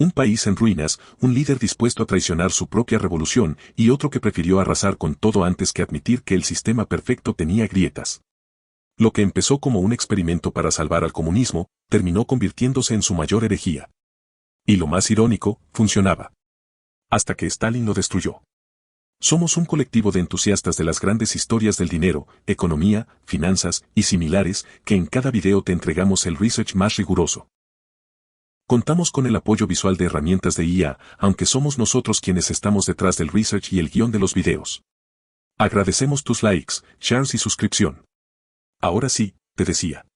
Un país en ruinas, un líder dispuesto a traicionar su propia revolución y otro que prefirió arrasar con todo antes que admitir que el sistema perfecto tenía grietas. Lo que empezó como un experimento para salvar al comunismo, terminó convirtiéndose en su mayor herejía. Y lo más irónico, funcionaba. Hasta que Stalin lo destruyó. Somos un colectivo de entusiastas de las grandes historias del dinero, economía, finanzas y similares, que en cada video te entregamos el research más riguroso. Contamos con el apoyo visual de herramientas de IA, aunque somos nosotros quienes estamos detrás del research y el guión de los videos. Agradecemos tus likes, shares y suscripción. Ahora sí, te decía.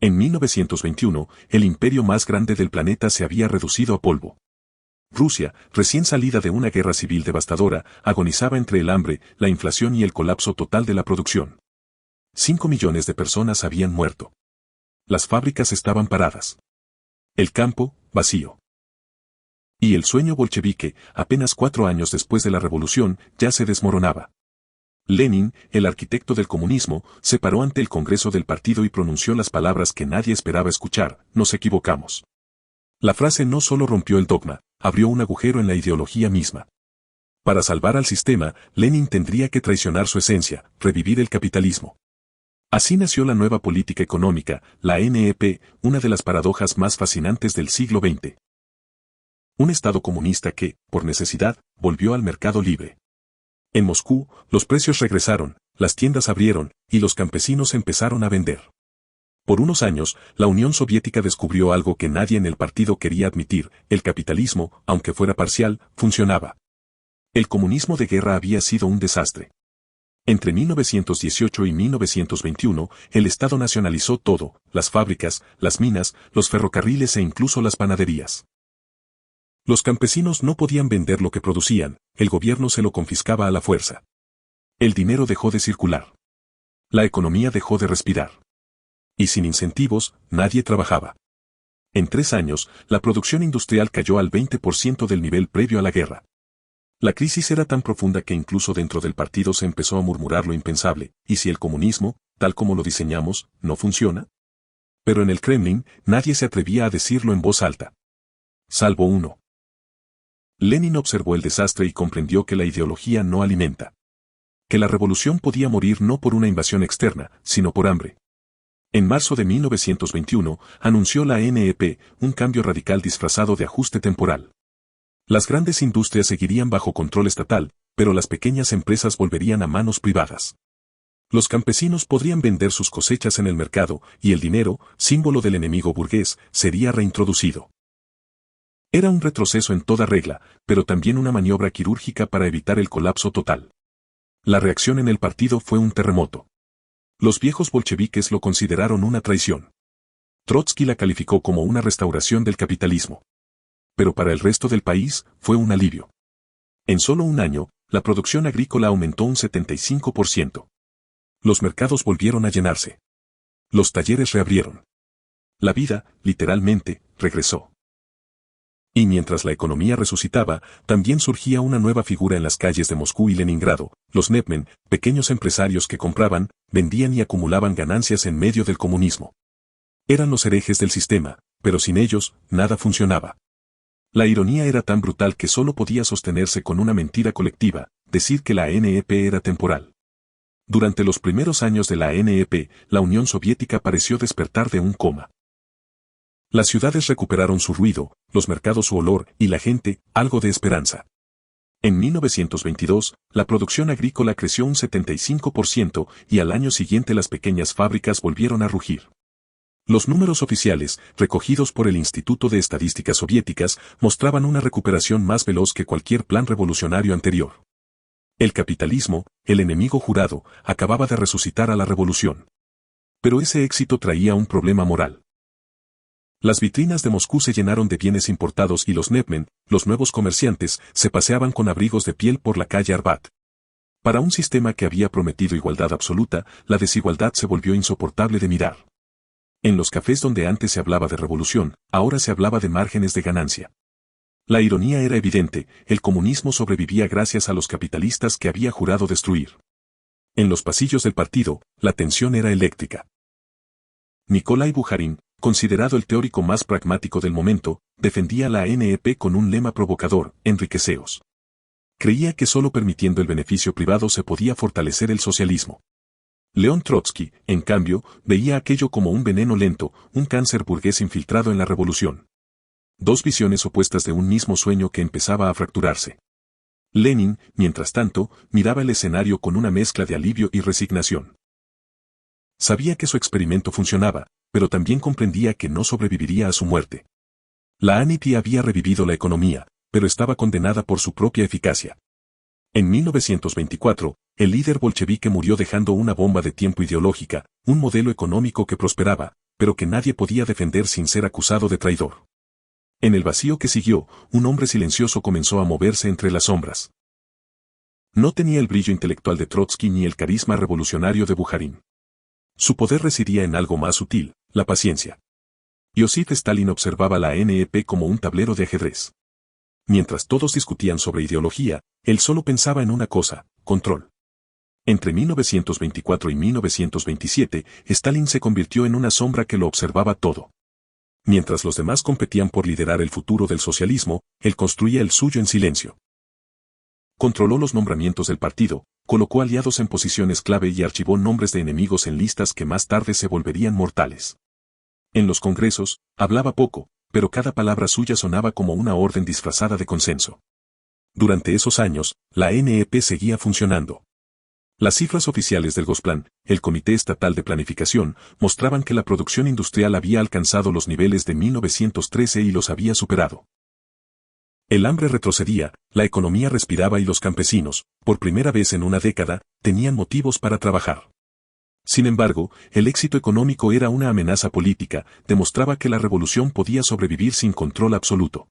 En 1921, el imperio más grande del planeta se había reducido a polvo. Rusia, recién salida de una guerra civil devastadora, agonizaba entre el hambre, la inflación y el colapso total de la producción. 5 millones de personas habían muerto. Las fábricas estaban paradas. El campo, vacío. Y el sueño bolchevique, apenas 4 años después de la revolución, ya se desmoronaba. Lenin, el arquitecto del comunismo, se paró ante el Congreso del partido y pronunció las palabras que nadie esperaba escuchar: nos equivocamos. La frase no solo rompió el dogma, abrió un agujero en la ideología misma. Para salvar al sistema, Lenin tendría que traicionar su esencia, revivir el capitalismo. Así nació la nueva política económica, la NEP, una de las paradojas más fascinantes del siglo XX. Un Estado comunista que, por necesidad, volvió al mercado libre. En Moscú, los precios regresaron, las tiendas abrieron, y los campesinos empezaron a vender. Por unos años, la Unión Soviética descubrió algo que nadie en el partido quería admitir: el capitalismo, aunque fuera parcial, funcionaba. El comunismo de guerra había sido un desastre. Entre 1918 y 1921, el Estado nacionalizó todo: las fábricas, las minas, los ferrocarriles e incluso las panaderías. Los campesinos no podían vender lo que producían, el gobierno se lo confiscaba a la fuerza. El dinero dejó de circular. La economía dejó de respirar. Y sin incentivos, nadie trabajaba. En 3 años, la producción industrial cayó al 20% del nivel previo a la guerra. La crisis era tan profunda que incluso dentro del partido se empezó a murmurar lo impensable: ¿y si el comunismo, tal como lo diseñamos, no funciona? Pero en el Kremlin, nadie se atrevía a decirlo en voz alta. Salvo uno. Lenin observó el desastre y comprendió que la ideología no alimenta. Que la revolución podía morir no por una invasión externa, sino por hambre. En marzo de 1921, anunció la NEP, un cambio radical disfrazado de ajuste temporal. Las grandes industrias seguirían bajo control estatal, pero las pequeñas empresas volverían a manos privadas. Los campesinos podrían vender sus cosechas en el mercado, y el dinero, símbolo del enemigo burgués, sería reintroducido. Era un retroceso en toda regla, pero también una maniobra quirúrgica para evitar el colapso total. La reacción en el partido fue un terremoto. Los viejos bolcheviques lo consideraron una traición. Trotsky la calificó como una restauración del capitalismo. Pero para el resto del país, fue un alivio. En solo un año, la producción agrícola aumentó un 75%. Los mercados volvieron a llenarse. Los talleres reabrieron. La vida, literalmente, regresó. Y mientras la economía resucitaba, también surgía una nueva figura en las calles de Moscú y Leningrado: los Netmen, pequeños empresarios que compraban, vendían y acumulaban ganancias en medio del comunismo. Eran los herejes del sistema, pero sin ellos, nada funcionaba. La ironía era tan brutal que solo podía sostenerse con una mentira colectiva: decir que la NEP era temporal. Durante los primeros años de la NEP, la Unión Soviética pareció despertar de un coma. Las ciudades recuperaron su ruido, los mercados su olor, y la gente, algo de esperanza. En 1922, la producción agrícola creció un 75% y al año siguiente las pequeñas fábricas volvieron a rugir. Los números oficiales, recogidos por el Instituto de Estadísticas Soviéticas, mostraban una recuperación más veloz que cualquier plan revolucionario anterior. El capitalismo, el enemigo jurado, acababa de resucitar a la revolución. Pero ese éxito traía un problema moral. Las vitrinas de Moscú se llenaron de bienes importados y los Netmen, los nuevos comerciantes, se paseaban con abrigos de piel por la calle Arbat. Para un sistema que había prometido igualdad absoluta, la desigualdad se volvió insoportable de mirar. En los cafés donde antes se hablaba de revolución, ahora se hablaba de márgenes de ganancia. La ironía era evidente: el comunismo sobrevivía gracias a los capitalistas que había jurado destruir. En los pasillos del partido, la tensión era eléctrica. Nikolai Bukharin, considerado el teórico más pragmático del momento, defendía la NEP con un lema provocador: enriqueceos. Creía que solo permitiendo el beneficio privado se podía fortalecer el socialismo. León Trotsky, en cambio, veía aquello como un veneno lento, un cáncer burgués infiltrado en la revolución. Dos visiones opuestas de un mismo sueño que empezaba a fracturarse. Lenin, mientras tanto, miraba el escenario con una mezcla de alivio y resignación. Sabía que su experimento funcionaba, pero también comprendía que no sobreviviría a su muerte. La ANIP había revivido la economía, pero estaba condenada por su propia eficacia. En 1924, el líder bolchevique murió dejando una bomba de tiempo ideológica, un modelo económico que prosperaba, pero que nadie podía defender sin ser acusado de traidor. En el vacío que siguió, un hombre silencioso comenzó a moverse entre las sombras. No tenía el brillo intelectual de Trotsky ni el carisma revolucionario de Bukharin. Su poder residía en algo más sutil: la paciencia. Joseph Stalin observaba la NEP como un tablero de ajedrez. Mientras todos discutían sobre ideología, él solo pensaba en una cosa: control. Entre 1924 y 1927, Stalin se convirtió en una sombra que lo observaba todo. Mientras los demás competían por liderar el futuro del socialismo, él construía el suyo en silencio. Controló los nombramientos del partido, colocó aliados en posiciones clave y archivó nombres de enemigos en listas que más tarde se volverían mortales. En los congresos, hablaba poco, pero cada palabra suya sonaba como una orden disfrazada de consenso. Durante esos años, la NEP seguía funcionando. Las cifras oficiales del Gosplan, el Comité Estatal de Planificación, mostraban que la producción industrial había alcanzado los niveles de 1913 y los había superado. El hambre retrocedía, la economía respiraba y los campesinos, por primera vez en una década, tenían motivos para trabajar. Sin embargo, el éxito económico era una amenaza política, demostraba que la revolución podía sobrevivir sin control absoluto.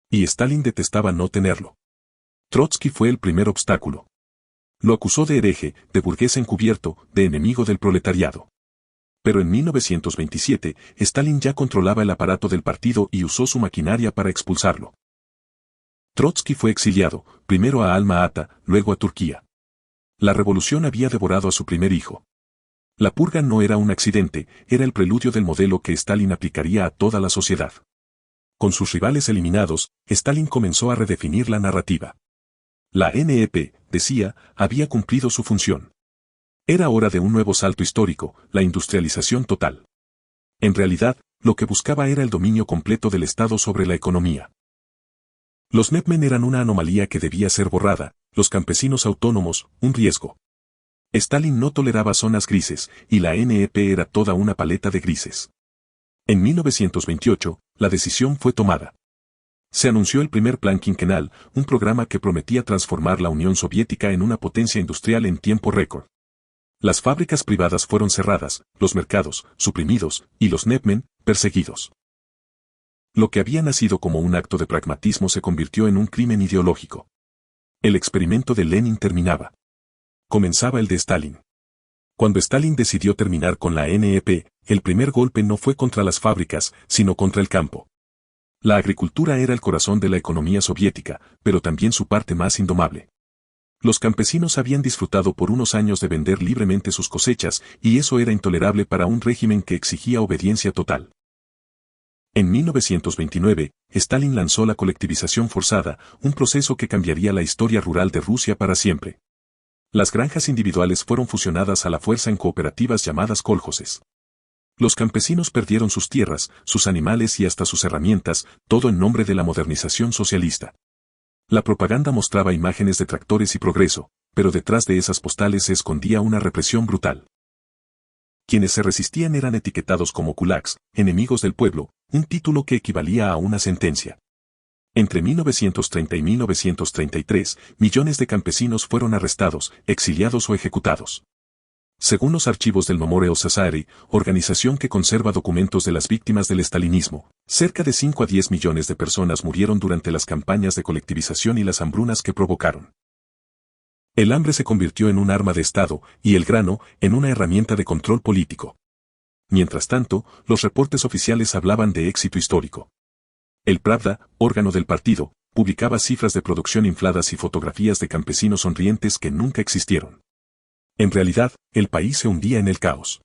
Y Stalin detestaba no tenerlo. Trotsky fue el primer obstáculo. Lo acusó de hereje, de burgués encubierto, de enemigo del proletariado. Pero en 1927, Stalin ya controlaba el aparato del partido y usó su maquinaria para expulsarlo. Trotsky fue exiliado, primero a Alma-Ata, luego a Turquía. La revolución había devorado a su primer hijo. La purga no era un accidente, era el preludio del modelo que Stalin aplicaría a toda la sociedad. Con sus rivales eliminados, Stalin comenzó a redefinir la narrativa. La NEP, decía, había cumplido su función. Era hora de un nuevo salto histórico: la industrialización total. En realidad, lo que buscaba era el dominio completo del Estado sobre la economía. Los NEPmen eran una anomalía que debía ser borrada, los campesinos autónomos, un riesgo. Stalin no toleraba zonas grises, y la NEP era toda una paleta de grises. En 1928, la decisión fue tomada. Se anunció el primer plan quinquenal, un programa que prometía transformar la Unión Soviética en una potencia industrial en tiempo récord. Las fábricas privadas fueron cerradas, los mercados, suprimidos, y los NEPmen, perseguidos. Lo que había nacido como un acto de pragmatismo se convirtió en un crimen ideológico. El experimento de Lenin terminaba. Comenzaba el de Stalin. Cuando Stalin decidió terminar con la NEP, el primer golpe no fue contra las fábricas, sino contra el campo. La agricultura era el corazón de la economía soviética, pero también su parte más indomable. Los campesinos habían disfrutado por unos años de vender libremente sus cosechas, y eso era intolerable para un régimen que exigía obediencia total. En 1929, Stalin lanzó la colectivización forzada, un proceso que cambiaría la historia rural de Rusia para siempre. Las granjas individuales fueron fusionadas a la fuerza en cooperativas llamadas kolhoses. Los campesinos perdieron sus tierras, sus animales y hasta sus herramientas, todo en nombre de la modernización socialista. La propaganda mostraba imágenes de tractores y progreso, pero detrás de esas postales se escondía una represión brutal. Quienes se resistían eran etiquetados como kulaks, enemigos del pueblo, un título que equivalía a una sentencia. Entre 1930 y 1933, millones de campesinos fueron arrestados, exiliados o ejecutados. Según los archivos del Memorial Society, organización que conserva documentos de las víctimas del estalinismo, cerca de 5 a 10 millones de personas murieron durante las campañas de colectivización y las hambrunas que provocaron. El hambre se convirtió en un arma de Estado, y el grano, en una herramienta de control político. Mientras tanto, los reportes oficiales hablaban de éxito histórico. El Pravda, órgano del partido, publicaba cifras de producción infladas y fotografías de campesinos sonrientes que nunca existieron. En realidad, el país se hundía en el caos.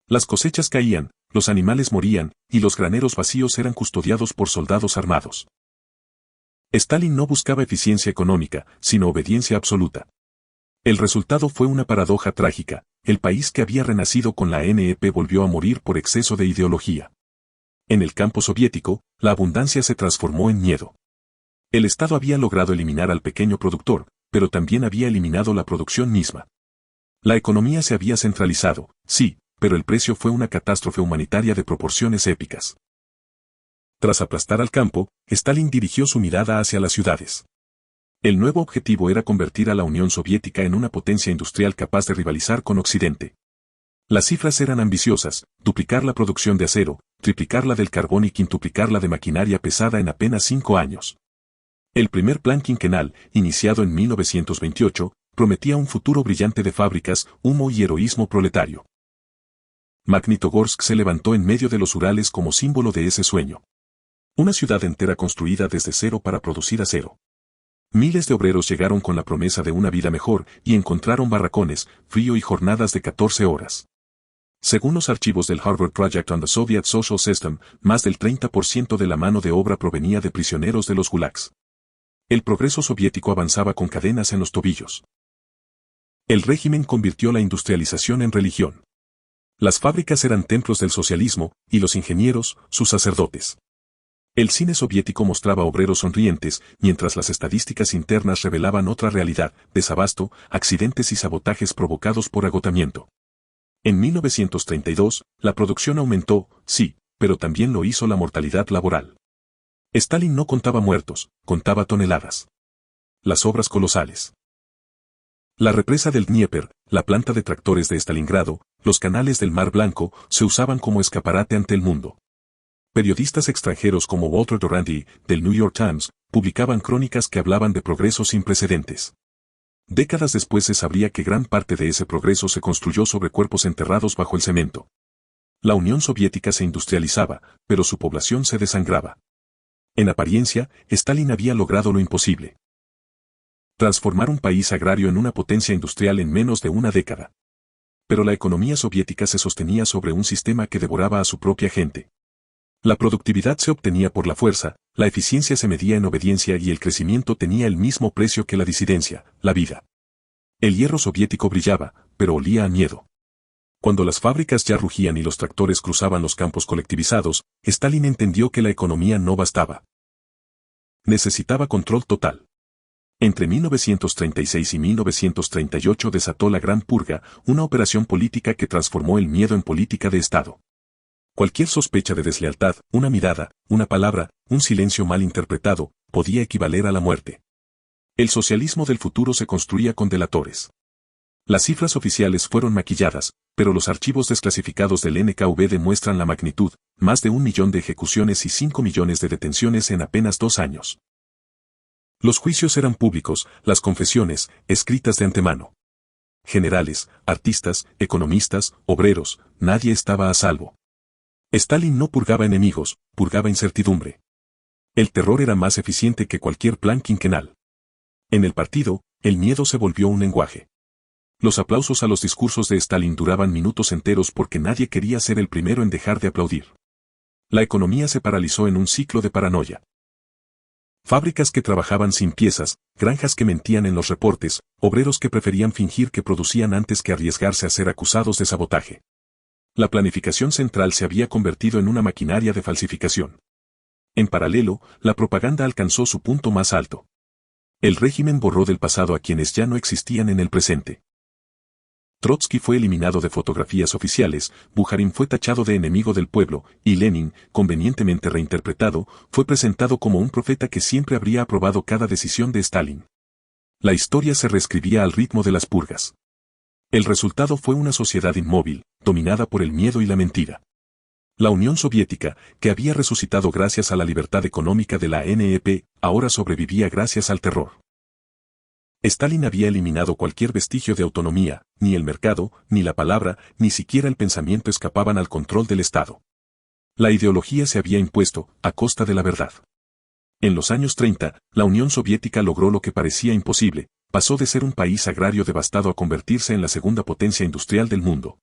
Las cosechas caían, los animales morían, y los graneros vacíos eran custodiados por soldados armados. Stalin no buscaba eficiencia económica, sino obediencia absoluta. El resultado fue una paradoja trágica: el país que había renacido con la NEP volvió a morir por exceso de ideología. En el campo soviético, la abundancia se transformó en miedo. El Estado había logrado eliminar al pequeño productor, pero también había eliminado la producción misma. La economía se había centralizado, sí, pero el precio fue una catástrofe humanitaria de proporciones épicas. Tras aplastar al campo, Stalin dirigió su mirada hacia las ciudades. El nuevo objetivo era convertir a la Unión Soviética en una potencia industrial capaz de rivalizar con Occidente. Las cifras eran ambiciosas: duplicar la producción de acero, triplicar la del carbón y quintuplicar la de maquinaria pesada en apenas 5 años. El primer plan quinquenal, iniciado en 1928, prometía un futuro brillante de fábricas, humo y heroísmo proletario. Magnitogorsk se levantó en medio de los Urales como símbolo de ese sueño. Una ciudad entera construida desde cero para producir acero. Miles de obreros llegaron con la promesa de una vida mejor y encontraron barracones, frío y jornadas de 14 horas. Según los archivos del Harvard Project on the Soviet Social System, más del 30% de la mano de obra provenía de prisioneros de los gulags. El progreso soviético avanzaba con cadenas en los tobillos. El régimen convirtió la industrialización en religión. Las fábricas eran templos del socialismo, y los ingenieros, sus sacerdotes. El cine soviético mostraba obreros sonrientes, mientras las estadísticas internas revelaban otra realidad: desabasto, accidentes y sabotajes provocados por agotamiento. En 1932, la producción aumentó, sí, pero también lo hizo la mortalidad laboral. Stalin no contaba muertos, contaba toneladas. Las obras colosales. La represa del Dnieper, la planta de tractores de Stalingrado, los canales del Mar Blanco, se usaban como escaparate ante el mundo. Periodistas extranjeros como Walter Duranty, del New York Times, publicaban crónicas que hablaban de progreso sin precedentes. Décadas después se sabría que gran parte de ese progreso se construyó sobre cuerpos enterrados bajo el cemento. La Unión Soviética se industrializaba, pero su población se desangraba. En apariencia, Stalin había logrado lo imposible: transformar un país agrario en una potencia industrial en menos de una década. Pero la economía soviética se sostenía sobre un sistema que devoraba a su propia gente. La productividad se obtenía por la fuerza, la eficiencia se medía en obediencia y el crecimiento tenía el mismo precio que la disidencia, la vida. El hierro soviético brillaba, pero olía a miedo. Cuando las fábricas ya rugían y los tractores cruzaban los campos colectivizados, Stalin entendió que la economía no bastaba. Necesitaba control total. Entre 1936 y 1938 desató la Gran Purga, una operación política que transformó el miedo en política de Estado. Cualquier sospecha de deslealtad, una mirada, una palabra, un silencio mal interpretado, podía equivaler a la muerte. El socialismo del futuro se construía con delatores. Las cifras oficiales fueron maquilladas, pero los archivos desclasificados del NKVD demuestran la magnitud: más de 1 millón de ejecuciones y 5 millones de detenciones en apenas 2 años. Los juicios eran públicos, las confesiones, escritas de antemano. Generales, artistas, economistas, obreros, nadie estaba a salvo. Stalin no purgaba enemigos, purgaba incertidumbre. El terror era más eficiente que cualquier plan quinquenal. En el partido, el miedo se volvió un lenguaje. Los aplausos a los discursos de Stalin duraban minutos enteros porque nadie quería ser el primero en dejar de aplaudir. La economía se paralizó en un ciclo de paranoia. Fábricas que trabajaban sin piezas, granjas que mentían en los reportes, obreros que preferían fingir que producían antes que arriesgarse a ser acusados de sabotaje. La planificación central se había convertido en una maquinaria de falsificación. En paralelo, la propaganda alcanzó su punto más alto. El régimen borró del pasado a quienes ya no existían en el presente. Trotsky fue eliminado de fotografías oficiales, Bukharin fue tachado de enemigo del pueblo, y Lenin, convenientemente reinterpretado, fue presentado como un profeta que siempre habría aprobado cada decisión de Stalin. La historia se reescribía al ritmo de las purgas. El resultado fue una sociedad inmóvil, dominada por el miedo y la mentira. La Unión Soviética, que había resucitado gracias a la libertad económica de la NEP, ahora sobrevivía gracias al terror. Stalin había eliminado cualquier vestigio de autonomía: ni el mercado, ni la palabra, ni siquiera el pensamiento escapaban al control del Estado. La ideología se había impuesto, a costa de la verdad. En los años 30, la Unión Soviética logró lo que parecía imposible: pasó de ser un país agrario devastado a convertirse en la segunda potencia industrial del mundo.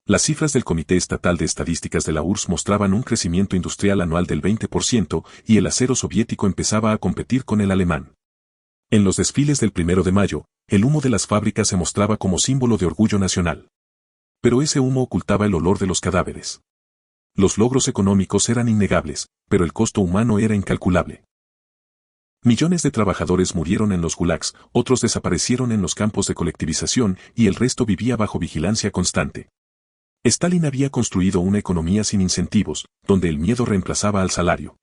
Las cifras del Comité Estatal de Estadísticas de la URSS mostraban un crecimiento industrial anual del 20% y el acero soviético empezaba a competir con el alemán. En los desfiles del 1 de mayo, el humo de las fábricas se mostraba como símbolo de orgullo nacional. Pero ese humo ocultaba el olor de los cadáveres. Los logros económicos eran innegables, pero el costo humano era incalculable. Millones de trabajadores murieron en los gulags, otros desaparecieron en los campos de colectivización y el resto vivía bajo vigilancia constante. Stalin había construido una economía sin incentivos, donde el miedo reemplazaba al salario.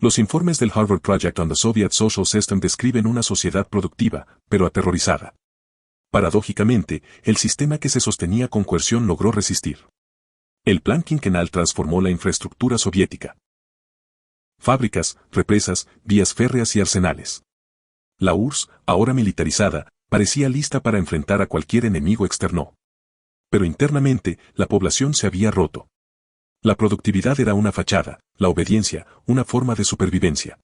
Los informes del Harvard Project on the Soviet Social System describen una sociedad productiva, pero aterrorizada. Paradójicamente, el sistema que se sostenía con coerción logró resistir. El plan quinquenal transformó la infraestructura soviética. Fábricas, represas, vías férreas y arsenales. La URSS, ahora militarizada, parecía lista para enfrentar a cualquier enemigo externo. Pero internamente, la población se había roto. La productividad era una fachada, la obediencia, una forma de supervivencia.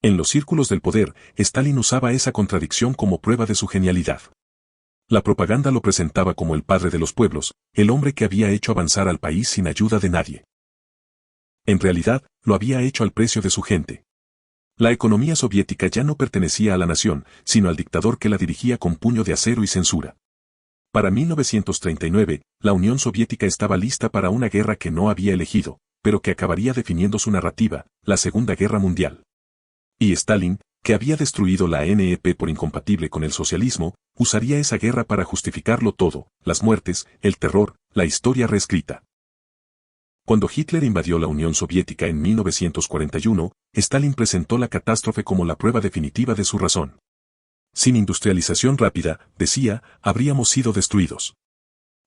En los círculos del poder, Stalin usaba esa contradicción como prueba de su genialidad. La propaganda lo presentaba como el padre de los pueblos, el hombre que había hecho avanzar al país sin ayuda de nadie. En realidad, lo había hecho al precio de su gente. La economía soviética ya no pertenecía a la nación, sino al dictador que la dirigía con puño de acero y censura. Para 1939, la Unión Soviética estaba lista para una guerra que no había elegido, pero que acabaría definiendo su narrativa, la Segunda Guerra Mundial. Y Stalin, que había destruido la NEP por incompatible con el socialismo, usaría esa guerra para justificarlo todo, las muertes, el terror, la historia reescrita. Cuando Hitler invadió la Unión Soviética en 1941, Stalin presentó la catástrofe como la prueba definitiva de su razón. Sin industrialización rápida, decía, habríamos sido destruidos.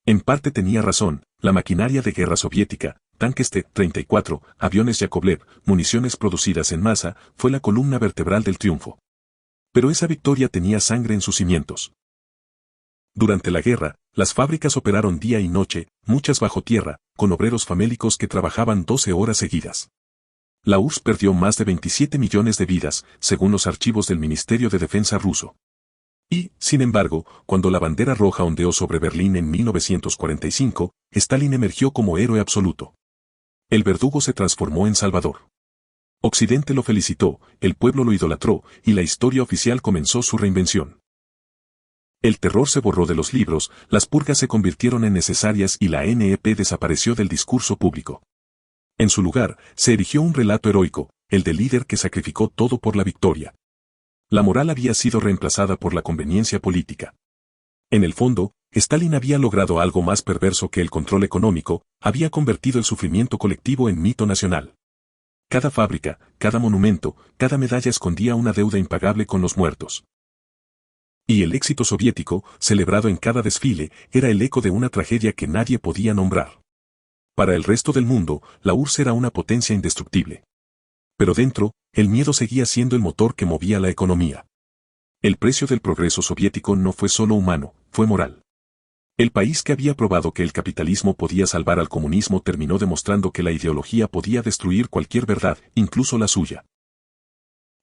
En parte tenía razón, la maquinaria de guerra soviética, tanques T-34, aviones Yakovlev, municiones producidas en masa, fue la columna vertebral del triunfo. Pero esa victoria tenía sangre en sus cimientos. Durante la guerra, las fábricas operaron día y noche, muchas bajo tierra, con obreros famélicos que trabajaban 12 horas seguidas. La URSS perdió más de 27 millones de vidas, según los archivos del Ministerio de Defensa ruso. Y, sin embargo, cuando la bandera roja ondeó sobre Berlín en 1945, Stalin emergió como héroe absoluto. El verdugo se transformó en salvador. Occidente lo felicitó, el pueblo lo idolatró, y la historia oficial comenzó su reinvención. El terror se borró de los libros, las purgas se convirtieron en necesarias y la NEP desapareció del discurso público. En su lugar, se erigió un relato heroico, el del líder que sacrificó todo por la victoria. La moral había sido reemplazada por la conveniencia política. En el fondo, Stalin había logrado algo más perverso que el control económico, había convertido el sufrimiento colectivo en mito nacional. Cada fábrica, cada monumento, cada medalla escondía una deuda impagable con los muertos. Y el éxito soviético, celebrado en cada desfile, era el eco de una tragedia que nadie podía nombrar. Para el resto del mundo, la URSS era una potencia indestructible. Pero dentro, el miedo seguía siendo el motor que movía la economía. El precio del progreso soviético no fue solo humano, fue moral. El país que había probado que el capitalismo podía salvar al comunismo terminó demostrando que la ideología podía destruir cualquier verdad, incluso la suya.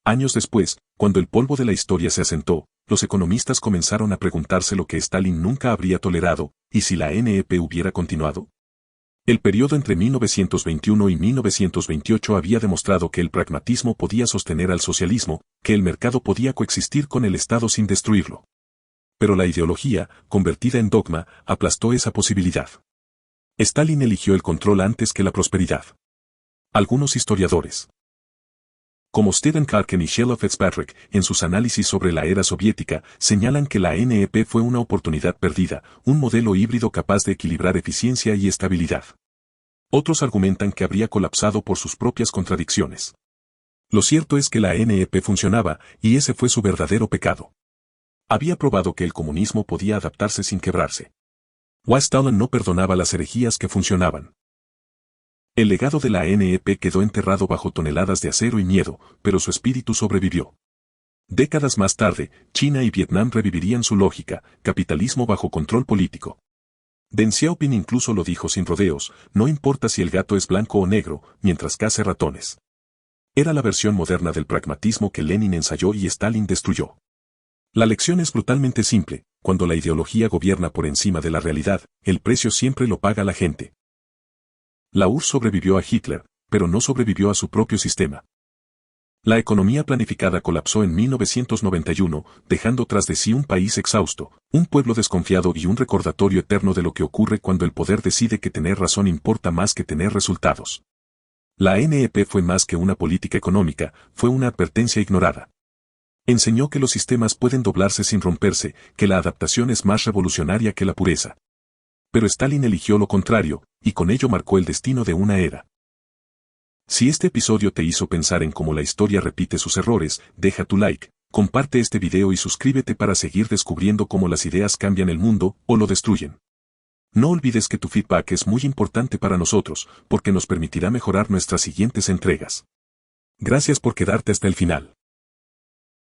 Años después, cuando el polvo de la historia se asentó, los economistas comenzaron a preguntarse lo que Stalin nunca habría tolerado, ¿y si la NEP hubiera continuado? El periodo entre 1921 y 1928 había demostrado que el pragmatismo podía sostener al socialismo, que el mercado podía coexistir con el Estado sin destruirlo. Pero la ideología, convertida en dogma, aplastó esa posibilidad. Stalin eligió el control antes que la prosperidad. Algunos historiadores, como Stephen Clarken y Sheila Fitzpatrick, en sus análisis sobre la era soviética, señalan que la NEP fue una oportunidad perdida, un modelo híbrido capaz de equilibrar eficiencia y estabilidad. Otros argumentan que habría colapsado por sus propias contradicciones. Lo cierto es que la NEP funcionaba, y ese fue su verdadero pecado. Había probado que el comunismo podía adaptarse sin quebrarse. Stalin no perdonaba las herejías que funcionaban. El legado de la NEP quedó enterrado bajo toneladas de acero y miedo, pero su espíritu sobrevivió. Décadas más tarde, China y Vietnam revivirían su lógica, capitalismo bajo control político. Deng Xiaoping incluso lo dijo sin rodeos, no importa si el gato es blanco o negro, mientras case ratones. Era la versión moderna del pragmatismo que Lenin ensayó y Stalin destruyó. La lección es brutalmente simple, cuando la ideología gobierna por encima de la realidad, el precio siempre lo paga la gente. La URSS sobrevivió a Hitler, pero no sobrevivió a su propio sistema. La economía planificada colapsó en 1991, dejando tras de sí un país exhausto, un pueblo desconfiado y un recordatorio eterno de lo que ocurre cuando el poder decide que tener razón importa más que tener resultados. La NEP fue más que una política económica, fue una advertencia ignorada. Enseñó que los sistemas pueden doblarse sin romperse, que la adaptación es más revolucionaria que la pureza. Pero Stalin eligió lo contrario, y con ello marcó el destino de una era. Si este episodio te hizo pensar en cómo la historia repite sus errores, deja tu like, comparte este video y suscríbete para seguir descubriendo cómo las ideas cambian el mundo o lo destruyen. No olvides que tu feedback es muy importante para nosotros, porque nos permitirá mejorar nuestras siguientes entregas. Gracias por quedarte hasta el final.